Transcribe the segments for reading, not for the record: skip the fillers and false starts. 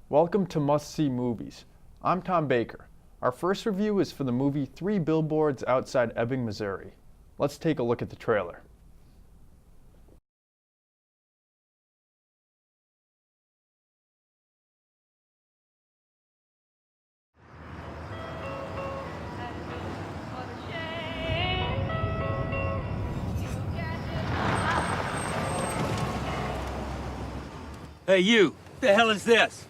Welcome to Must See Movies. I'm Tom Baker. Our first review is for the movie Three Billboards Outside Ebbing, Missouri. Let's take a look at the trailer. Hey, you. What the hell is this?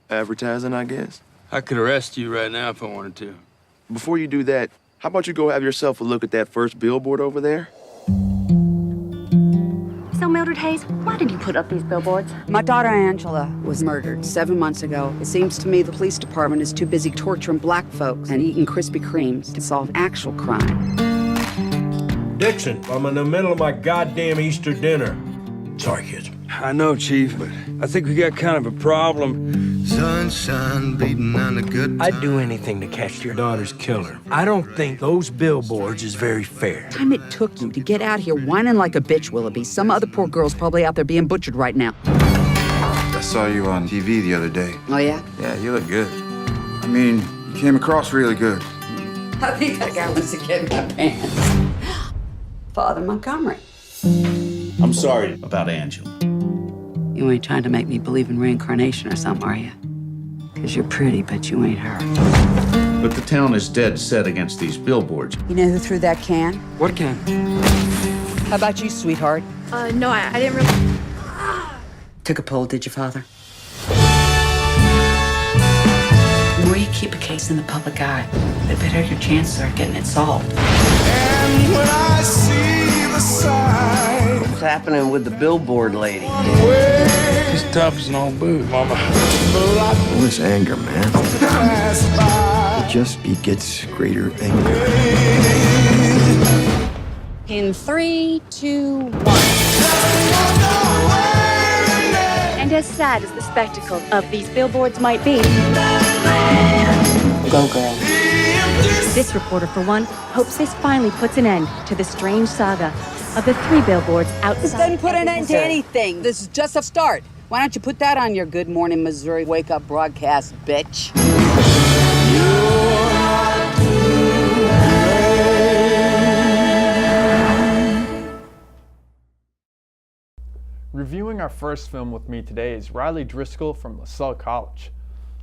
Advertising, I guess. I could arrest you right now if I wanted to. Before you do that, how about you go have yourself a look at that first billboard over there? So, Mildred Hayes, why did you put up these billboards? My daughter Angela was murdered 7 months ago. It seems to me the police department is too busy torturing black folks and eating Krispy Kremes to solve actual crime. Dixon, I'm in the middle of my goddamn Easter dinner. Sorry, kids. I know, Chief, but I think we got kind of a problem. Sunshine beating on a good I'd do anything to catch your daughter's killer. I don't think those billboards is very fair. The time it took you to get out here whining like a bitch, Willoughby. Some other poor girl's probably out there being butchered right now. I saw you on TV the other day. Oh, yeah? Yeah, you look good. I mean, you came across really good. I think that guy wants to get in my pants. Father Montgomery. I'm sorry about Angela. You ain't trying to make me believe in reincarnation or something, are you? Because you're pretty, but you ain't her. But the town is dead set against these billboards. You know who threw that can? What can? How about you, sweetheart? No, I didn't really... Took a pull, did you, Father? The more you keep a case in the public eye, the better your chances are of getting it solved. And when I see the sign, What's happening with the billboard lady? She's tough as an old boot, Mama. All this anger, man. It just begets greater anger. In 3, 2, 1. And as sad as the spectacle of these billboards might be, Go, girl. this reporter, for one, hopes this finally puts an end to the strange saga of the three billboards outside. This doesn't put an Ebbing, end to Missouri. anything. This is just a start. Why don't you put that on your Good Morning Missouri wake-up broadcast, bitch? Reviewing our first film with me today is Riley Driscoll from LaSalle College.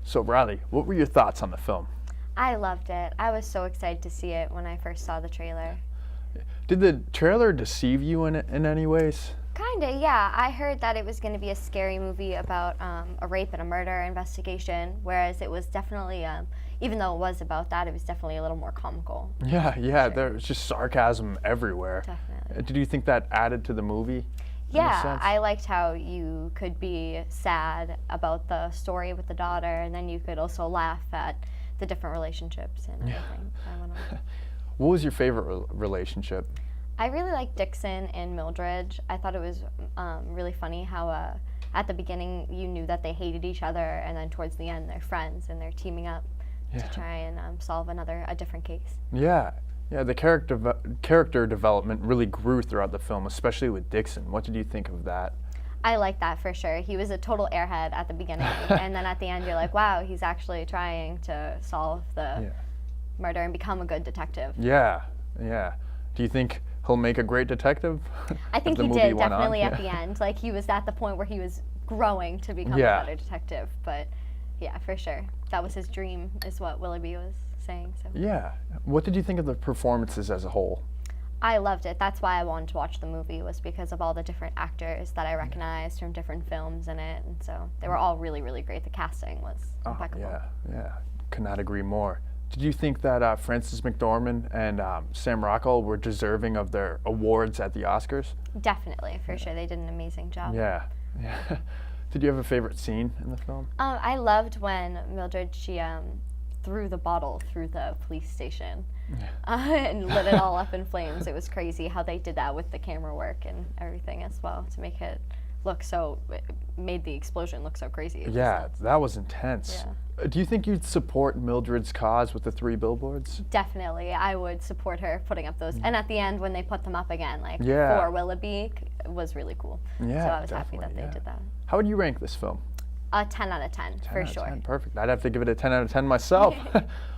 So Riley, what were your thoughts on the film? I loved it. I was so excited to see it when I first saw the trailer. Did the trailer deceive you in any ways? Kinda, yeah. I heard that it was going to be a scary movie about a rape and a murder investigation, whereas it was definitely, even though it was about that, it was definitely a little more comical. Yeah, there was just sarcasm everywhere. Definitely. Did you think that added to the movie? in a Yeah, sense? I liked how you could be sad about the story with the daughter, and then you could also laugh at the different relationships and everything that went on. What was your favorite relationship? I really liked Dixon and Mildred. I thought it was really funny how at the beginning you knew that they hated each other, and then towards the end they're friends and they're teaming up to try and solve a different case. Yeah, the character development really grew throughout the film, especially with Dixon. What did you think of that? I like that for sure. He was a total airhead at the beginning, and then at the end you're like, wow, he's actually trying to solve the murder and become a good detective. Yeah. Do you think he'll make a great detective? I think he did, definitely at the end. Like, he was at the point where he was growing to become a better detective, but yeah, for sure. That was his dream, is what Willoughby was saying. So. Yeah. What did you think of the performances as a whole? I loved it. That's why I wanted to watch the movie, was because of all the different actors that I recognized from different films in it, and so they were all really, really great. The casting was impeccable. Yeah. Could not agree more. Did you think that Frances McDormand and Sam Rockwell were deserving of their awards at the Oscars? Definitely, for sure. They did an amazing job. Yeah. Did you have a favorite scene in the film? I loved when Mildred, she threw the bottle through the police station and lit it all up in flames. It was crazy how they did that with the camera work and everything as well to make it look so, it made the explosion look so crazy. Yeah, that was intense. Yeah. Do you think you'd support Mildred's cause with the three billboards? Definitely, I would support her putting up those. And at the end, when they put them up again, like for Willoughby, was really cool. Yeah, so I was happy that they did that. How would you rank this film? A 10 out of 10, 10 for out of sure. 10, perfect. I'd have to give it a 10 out of 10 myself.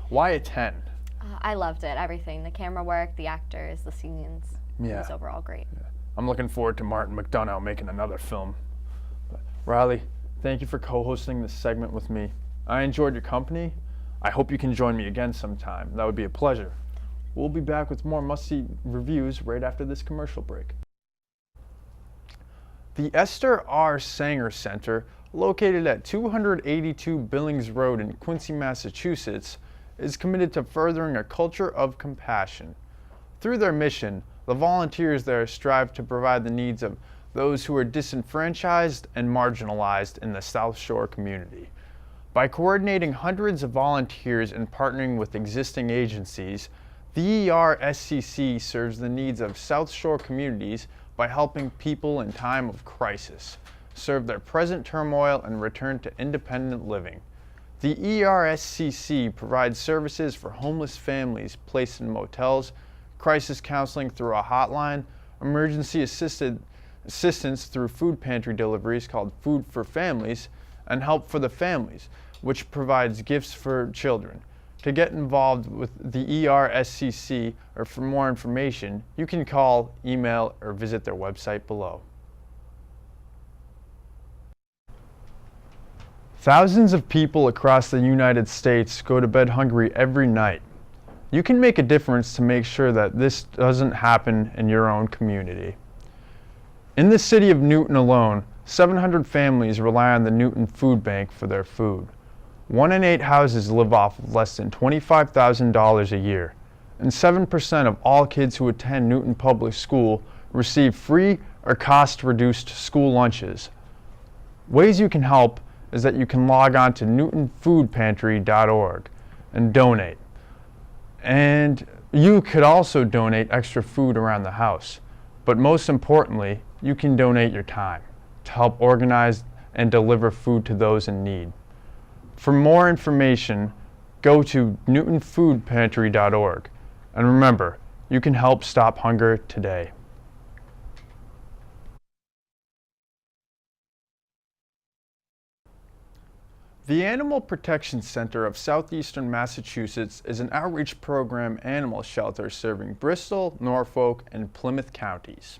Why a 10? I loved it, everything. The camera work, the actors, the scenes. It Yeah. was overall great. I'm looking forward to Martin McDonough making another film. But Riley, thank you for co-hosting this segment with me. I enjoyed your company. I hope you can join me again sometime. That would be a pleasure. We'll be back with more must-see reviews right after this commercial break. The Esther R. Sanger Center, located at 282 Billings Road in Quincy, Massachusetts, is committed to furthering a culture of compassion. Through their mission, the volunteers there strive to provide the needs of those who are disenfranchised and marginalized in the South Shore community. By coordinating hundreds of volunteers and partnering with existing agencies, the ERSCC serves the needs of South Shore communities by helping people in time of crisis, serve their present turmoil, and return to independent living. The ERSCC provides services for homeless families placed in motels, crisis counseling through a hotline, emergency assistance through food pantry deliveries called Food for Families, and Help for the Families, which provides gifts for children. To get involved with the ERSCC or for more information, you can call, email, or visit their website below. Thousands of people across the United States go to bed hungry every night. You can make a difference to make sure that this doesn't happen in your own community. In the city of Newton alone, 700 families rely on the Newton Food Bank for their food. 1 in 8 houses live off of less than $25,000 a year, and 7% of all kids who attend Newton Public School receive free or cost-reduced school lunches. Ways you can help is that you can log on to newtonfoodpantry.org and donate. And you could also donate extra food around the house. But most importantly, you can donate your time to help organize and deliver food to those in need. For more information, go to newtonfoodpantry.org. And remember, you can help stop hunger today. The Animal Protection Center of Southeastern Massachusetts is an outreach program animal shelter serving Bristol, Norfolk, and Plymouth counties.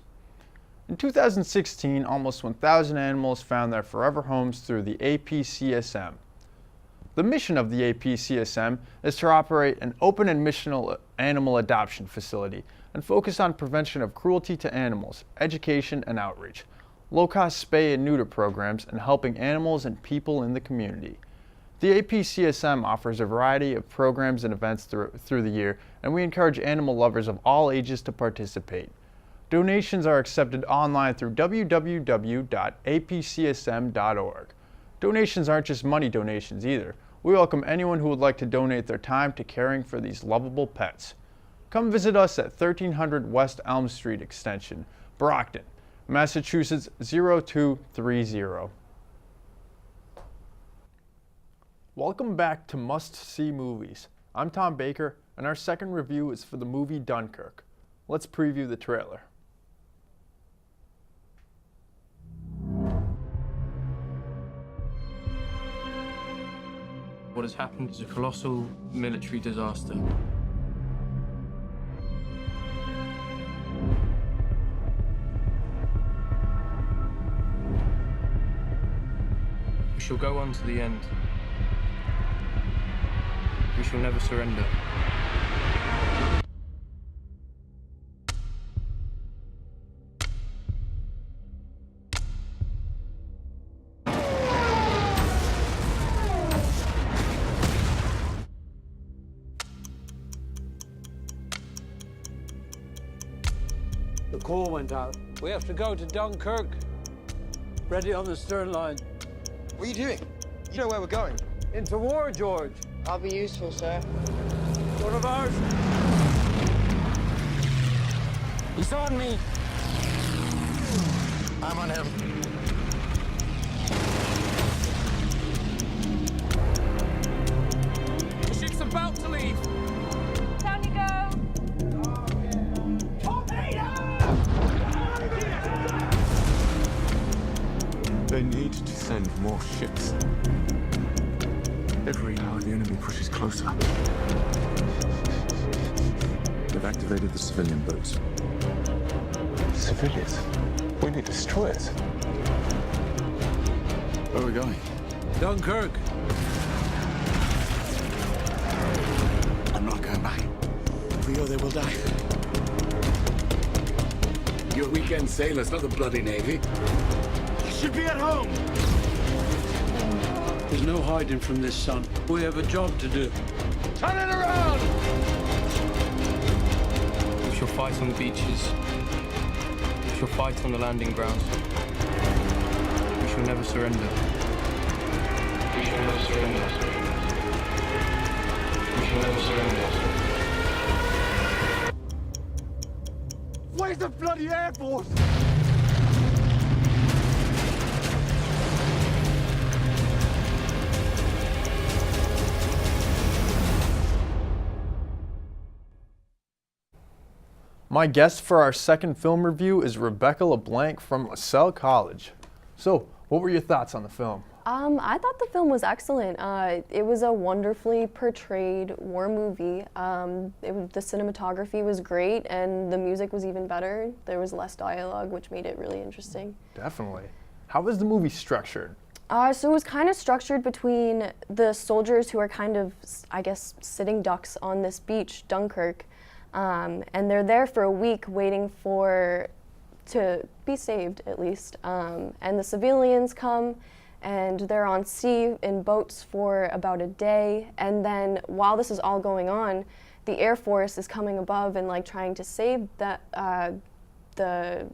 In 2016, almost 1,000 animals found their forever homes through the APCSM. The mission of the APCSM is to operate an open and missional animal adoption facility and focus on prevention of cruelty to animals, education and outreach, low-cost spay and neuter programs, and helping animals and people in the community. The APCSM offers a variety of programs and events through the year, and we encourage animal lovers of all ages to participate. Donations are accepted online through www.apcsm.org. Donations aren't just money donations either. We welcome anyone who would like to donate their time to caring for these lovable pets. Come visit us at 1300 West Elm Street Extension, Brockton, Massachusetts 0230. Welcome back to Must See Movies. I'm Tom Baker, and our second review is for the movie Dunkirk. Let's preview the trailer. What has happened is a colossal military disaster. We shall go on to the end. We shall never surrender. The call went out. We have to go to Dunkirk. Ready on the stern line. What are you doing? You know where we're going. Into war, George. I'll be useful, sir. One of ours. He's on me. I'm on him. The ship's about to leave. Down you go. They need to send need more ships. Every hour the enemy pushes closer. They've activated the civilian boats. Civilians? We need destroyers. Where are we going? Dunkirk. I'm not going back. If we go, they will die. You're weekend sailors, not the bloody Navy. You should be at home. There's no hiding from this, son. We have a job to do. Turn it around! We shall fight on the beaches. We shall fight on the landing grounds. We shall never surrender. We shall never surrender. We shall never surrender. Where's the bloody Air Force? My guest for our second film review is Rebecca LeBlanc from LaSalle College. So, what were your thoughts on the film? I thought the film was excellent. It was a wonderfully portrayed war movie. The cinematography was great, and the music was even better. There was less dialogue, which made it really interesting. Definitely. How was the movie structured? So it was kind of structured between the soldiers who are kind of, I guess, sitting ducks on this beach, Dunkirk, and they're there for a week waiting to be saved, at least. And the civilians come, and they're on sea in boats for about a day. And then while this is all going on, the Air Force is coming above and like trying to save the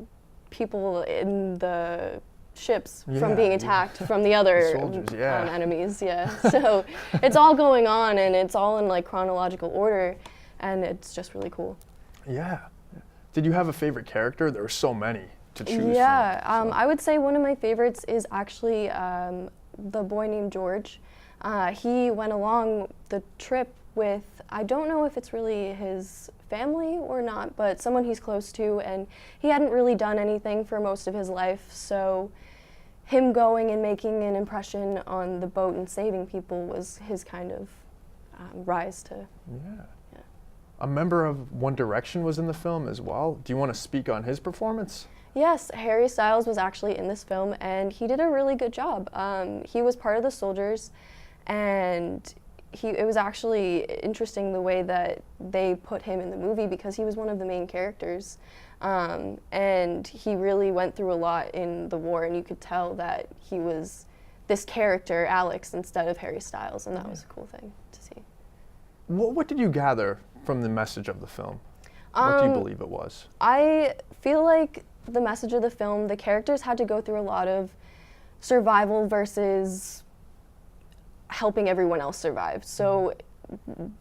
people in the ships from being attacked from the other soldiers, enemies. Yeah. So it's all going on, and it's all in like chronological order, and it's just really cool. Yeah. Did you have a favorite character? There were so many to choose from. I would say one of my favorites is actually the boy named George. He went along the trip with, I don't know if it's really his family or not, but someone he's close to, and he hadn't really done anything for most of his life, so him going and making an impression on the boat and saving people was his kind of rise to. Yeah. A member of One Direction was in the film as well. Do you want to speak on his performance? Yes, Harry Styles was actually in this film, and he did a really good job. He was part of the soldiers, and it was actually interesting the way that they put him in the movie because he was one of the main characters. And he really went through a lot in the war, and you could tell that he was this character, Alex, instead of Harry Styles, and that was a cool thing to see. What did you gather from the message of the film? What do you believe it was? I feel like the message of the film, the characters had to go through a lot of survival versus helping everyone else survive. So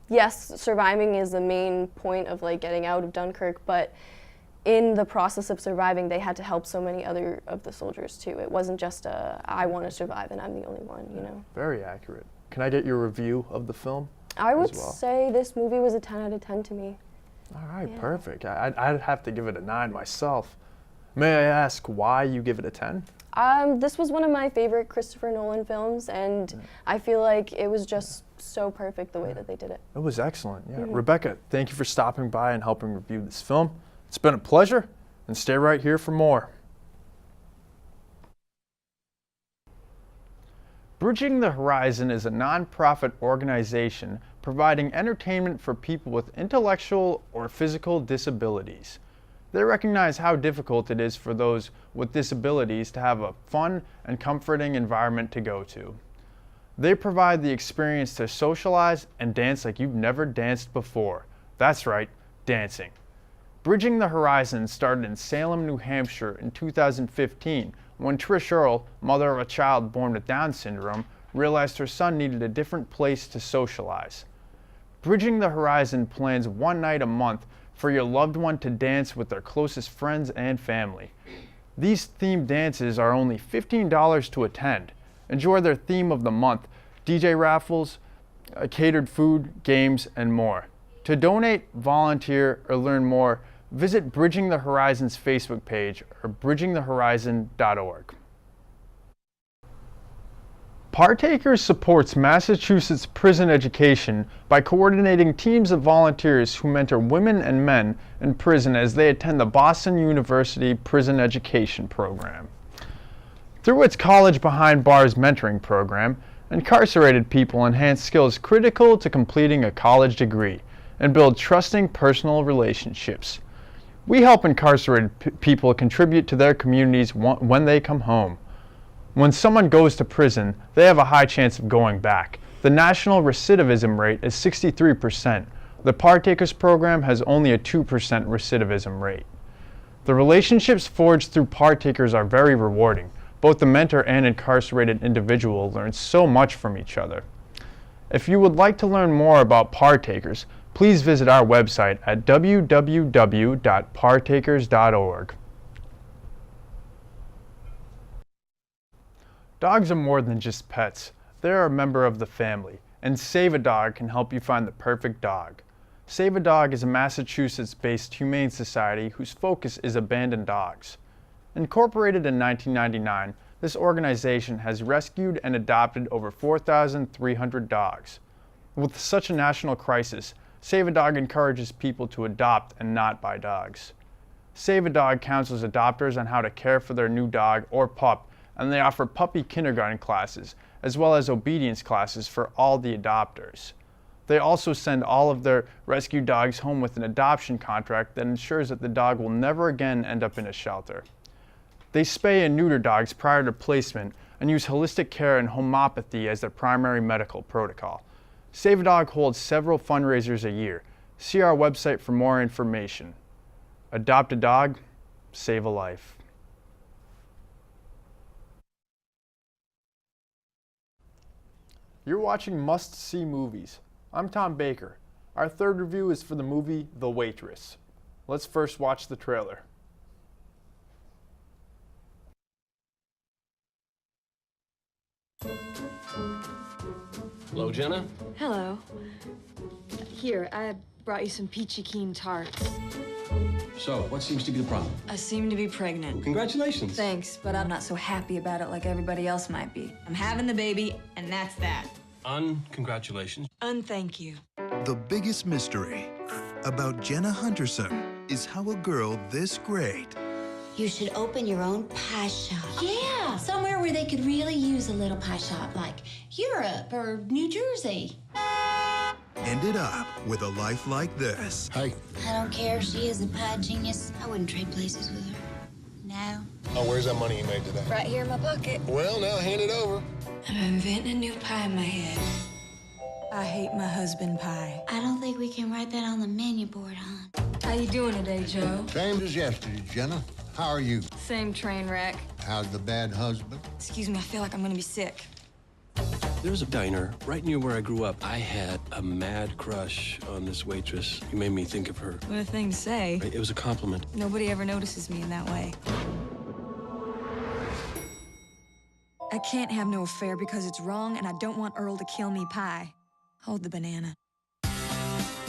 yes, surviving is the main point of like getting out of Dunkirk, but in the process of surviving, they had to help so many other of the soldiers too. It wasn't just I want to survive and I'm the only one, you know. Very accurate. Can I get your review of the film? I would say this movie was a 10 out of 10 to me. All right, perfect. I'd have to give it a 9 myself. May I ask why you give it a 10? This was one of my favorite Christopher Nolan films, and I feel like it was just so perfect the way that they did it. It was excellent, yeah. Rebecca, thank you for stopping by and helping review this film. It's been a pleasure, and stay right here for more. Bridging the Horizon is a nonprofit organization providing entertainment for people with intellectual or physical disabilities. They recognize how difficult it is for those with disabilities to have a fun and comforting environment to go to. They provide the experience to socialize and dance like you've never danced before. That's right, dancing. Bridging the Horizon started in Salem, New Hampshire in 2015 when Trish Earle, mother of a child born with Down syndrome, realized her son needed a different place to socialize. Bridging the Horizon plans one night a month for your loved one to dance with their closest friends and family. These themed dances are only $15 to attend. Enjoy their theme of the month, DJ raffles, catered food, games, and more. To donate, volunteer, or learn more, visit Bridging the Horizon's Facebook page or bridgingthehorizon.org. Partakers supports Massachusetts prison education by coordinating teams of volunteers who mentor women and men in prison as they attend the Boston University Prison Education Program. Through its College Behind Bars mentoring program, incarcerated people enhance skills critical to completing a college degree and build trusting personal relationships. We help incarcerated people contribute to their communities when they come home. When someone goes to prison, they have a high chance of going back. The national recidivism rate is 63%. The Partakers program has only a 2% recidivism rate. The relationships forged through Partakers are very rewarding. Both the mentor and incarcerated individual learn so much from each other. If you would like to learn more about Partakers, please visit our website at www.partakers.org. Dogs are more than just pets. They're a member of the family, and Save a Dog can help you find the perfect dog. Save a Dog is a Massachusetts-based humane society whose focus is abandoned dogs. Incorporated in 1999, this organization has rescued and adopted over 4,300 dogs. With such a national crisis, Save a Dog encourages people to adopt and not buy dogs. Save a Dog counsels adopters on how to care for their new dog or pup, and they offer puppy kindergarten classes, as well as obedience classes for all the adopters. They also send all of their rescued dogs home with an adoption contract that ensures that the dog will never again end up in a shelter. They spay and neuter dogs prior to placement and use holistic care and homeopathy as their primary medical protocol. Save a Dog holds several fundraisers a year. See our website for more information. Adopt a dog, save a life. You're watching Must See Movies. I'm Tom Baker. Our third review is for the movie The Waitress. Let's first watch the trailer. Hello, Jenna. Hello. Here, I brought you some peachy keen tarts. So, what seems to be the problem? I seem to be pregnant. Congratulations. Thanks, but I'm not so happy about it like everybody else might be. I'm having the baby, and that's that. Congratulations. Thank you. The biggest mystery about Jenna Hunterson is how a girl this great You should open your own pie shop. Yeah, somewhere where they could really use a little pie shop, like Europe or New Jersey. ended up with a life like this. Hey. I don't care if she is a pie genius. I wouldn't trade places with her. No. Oh, where's that money you made today? Right here in my pocket. Well, now hand it over. I'm inventing a new pie in my head. I hate my husband pie. I don't think we can write that on the menu board, huh? How you doing today, Joe? Same as yesterday, Jenna. How are you? Same train wreck. How's the bad husband? Excuse me, I feel like I'm gonna be sick. There was a diner right near where I grew up. I had a mad crush on this waitress. You made me think of her. What a thing to say. It was a compliment. Nobody ever notices me in that way. I can't have no affair because it's wrong, and I don't want Earl to kill me pie. Hold the banana.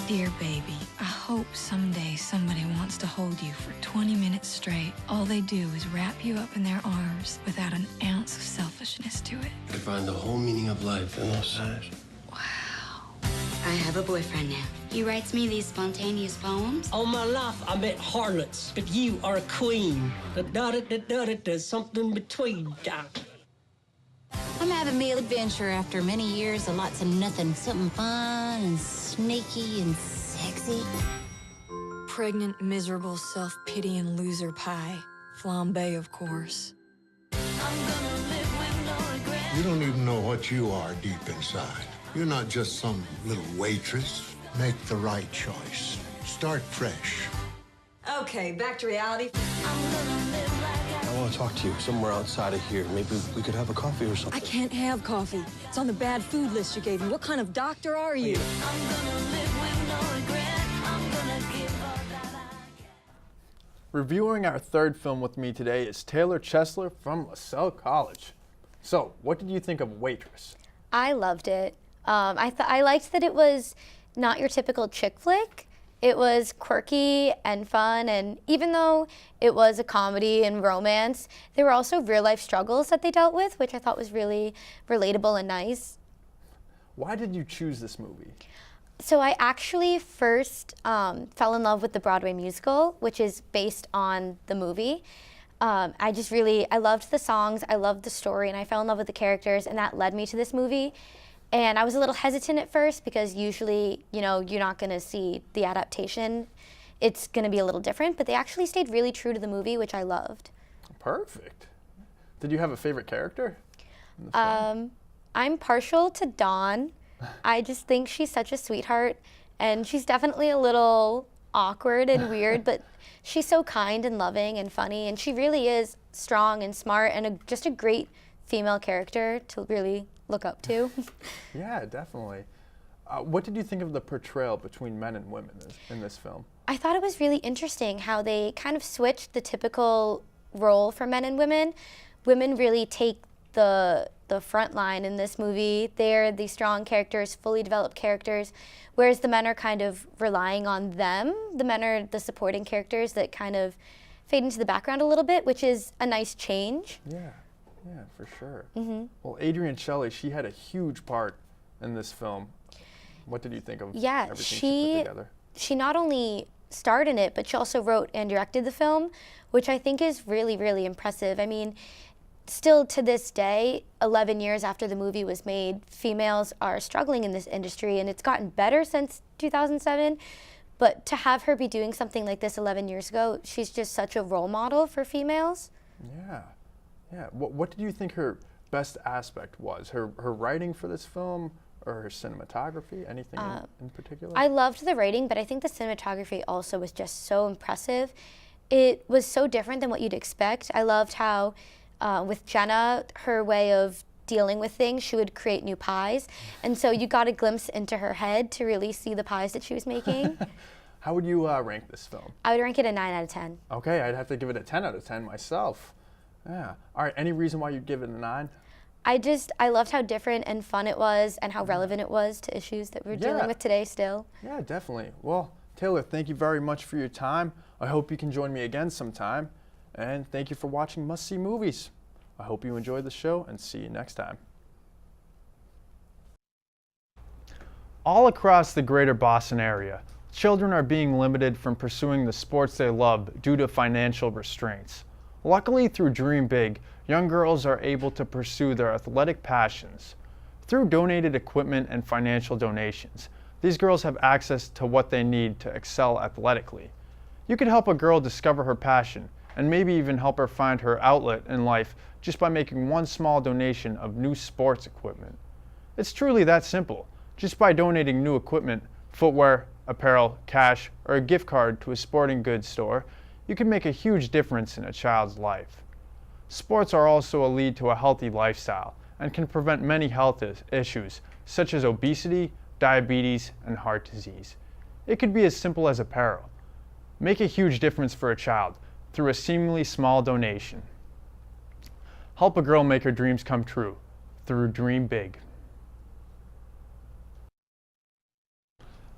Dear baby, I hope someday somebody wants to hold you for 20 minutes straight. All they do is wrap you up in their arms without an ounce of selfishness to it. You can find the whole meaning of life in those eyes. I have a boyfriend now. He writes me these spontaneous poems. All my life I met harlots, but you are a queen. There's something between. I'm having me an adventure after many years of lots of nothing. Something fun and sneaky and sexy. Pregnant, miserable, self-pitying loser pie. Flambe, of course. You don't even know what you are deep inside. You're not just some little waitress. Make the right choice. Start fresh. Okay, back to reality. I want to talk to you somewhere outside of here. Maybe we could have a coffee or something. I can't have coffee. It's on the bad food list you gave me. What kind of doctor are you? Reviewing our third film with me today is Taylor Chesler from LaSalle College. So, what did you think of Waitress? I loved it. I liked that it was not your typical chick flick. It was quirky and fun, and even though it was a comedy and romance, there were also real-life struggles that they dealt with, which I thought was really relatable and nice. Why did you choose this movie? So I actually first fell in love with the Broadway musical, which is based on the movie. I loved the songs, I loved the story, and I fell in love with the characters, and that led me to this movie. And I was a little hesitant at first because usually, you're not going to see the adaptation. It's going to be a little different, but they actually stayed really true to the movie, which I loved. Perfect. Did you have a favorite character in the film? I'm partial to Dawn. I just think she's such a sweetheart, and she's definitely a little awkward and weird, but she's so kind and loving and funny, and she really is strong and smart and just a great female character to really look up to. Yeah, definitely. What did you think of the portrayal between men and women in this film? I thought it was really interesting how they kind of switched the typical role for men and women. Women really take the front line in this movie. They're the strong characters, fully developed characters, whereas the men are kind of relying on them. The men are the supporting characters that kind of fade into the background a little bit, which is a nice change. Yeah, for sure. Well, Adrienne Shelly, she had a huge part in this film. What did you think of everything she put together? She not only starred in it, but she also wrote and directed the film, which I think is really, really impressive. I mean, still to this day, 11 years after the movie was made, females are struggling in this industry, and it's gotten better since 2007. But to have her be doing something like this 11 years ago, she's just such a role model for females. Yeah. What did you think her best aspect was? Her writing for this film or her cinematography? Anything in particular? I loved the writing, but I think the cinematography also was just so impressive. It was so different than what you'd expect. I loved how with Jenna, her way of dealing with things, she would create new pies. And so you got a glimpse into her head to really see the pies that she was making. How would you rank this film? I would rank it a 9 out of 10. Okay, I'd have to give it a 10 out of 10 myself. Yeah. All right, any reason why you'd give it a 9? I loved how different and fun it was and how relevant it was to issues that we're dealing with today still. Yeah, definitely. Well, Taylor, thank you very much for your time. I hope you can join me again sometime. And thank you for watching Must See Movies. I hope you enjoyed the show and see you next time. All across the greater Boston area, children are being limited from pursuing the sports they love due to financial restraints. Luckily, through Dream Big, young girls are able to pursue their athletic passions. Through donated equipment and financial donations, these girls have access to what they need to excel athletically. You could help a girl discover her passion and maybe even help her find her outlet in life just by making one small donation of new sports equipment. It's truly that simple. Just by donating new equipment, footwear, apparel, cash, or a gift card to a sporting goods store, you can make a huge difference in a child's life. Sports are also a lead to a healthy lifestyle and can prevent many health issues such as obesity, diabetes, and heart disease. It could be as simple as apparel. Make a huge difference for a child through a seemingly small donation. Help a girl make her dreams come true through Dream Big.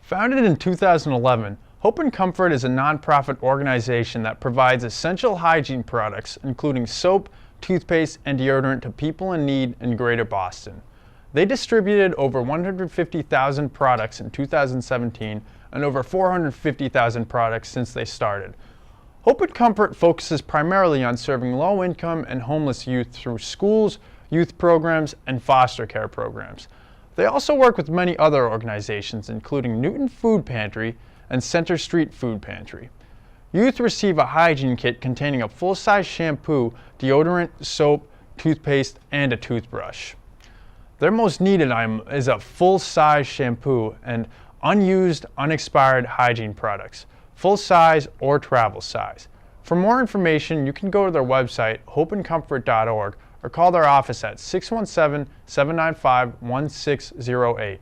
Founded in 2011, Hope and Comfort is a nonprofit organization that provides essential hygiene products, including soap, toothpaste, and deodorant to people in need in Greater Boston. They distributed over 150,000 products in 2017 and over 450,000 products since they started. Hope and Comfort focuses primarily on serving low-income and homeless youth through schools, youth programs, and foster care programs. They also work with many other organizations, including Newton Food Pantry and Center Street Food Pantry. Youth receive a hygiene kit containing a full-size shampoo, deodorant, soap, toothpaste, and a toothbrush. Their most needed item is a full-size shampoo and unused, unexpired hygiene products, full-size or travel size. For more information, you can go to their website, hopeandcomfort.org, or call their office at 617-795-1608.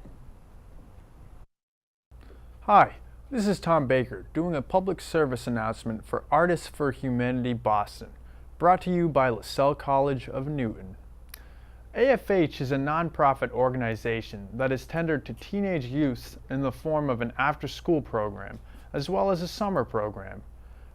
Hi, this is Tom Baker doing a public service announcement for Artists for Humanity Boston, brought to you by LaSalle College of Newton. AFH is a nonprofit organization that is tendered to teenage youth in the form of an after-school program as well as a summer program.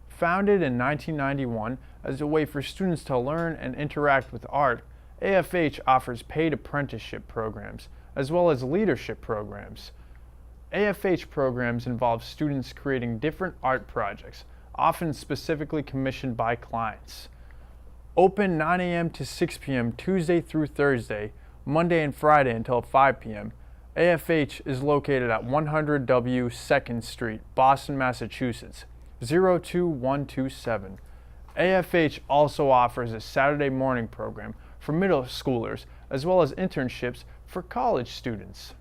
Founded in 1991 as a way for students to learn and interact with art, AFH offers paid apprenticeship programs, as well as leadership programs. AFH programs involve students creating different art projects, often specifically commissioned by clients. Open 9 a.m. to 6 p.m. Tuesday through Thursday, Monday and Friday until 5 p.m. AFH is located at 100 W 2nd Street, Boston, Massachusetts, 02127. AFH also offers a Saturday morning program for middle schoolers, as well as internships for college students.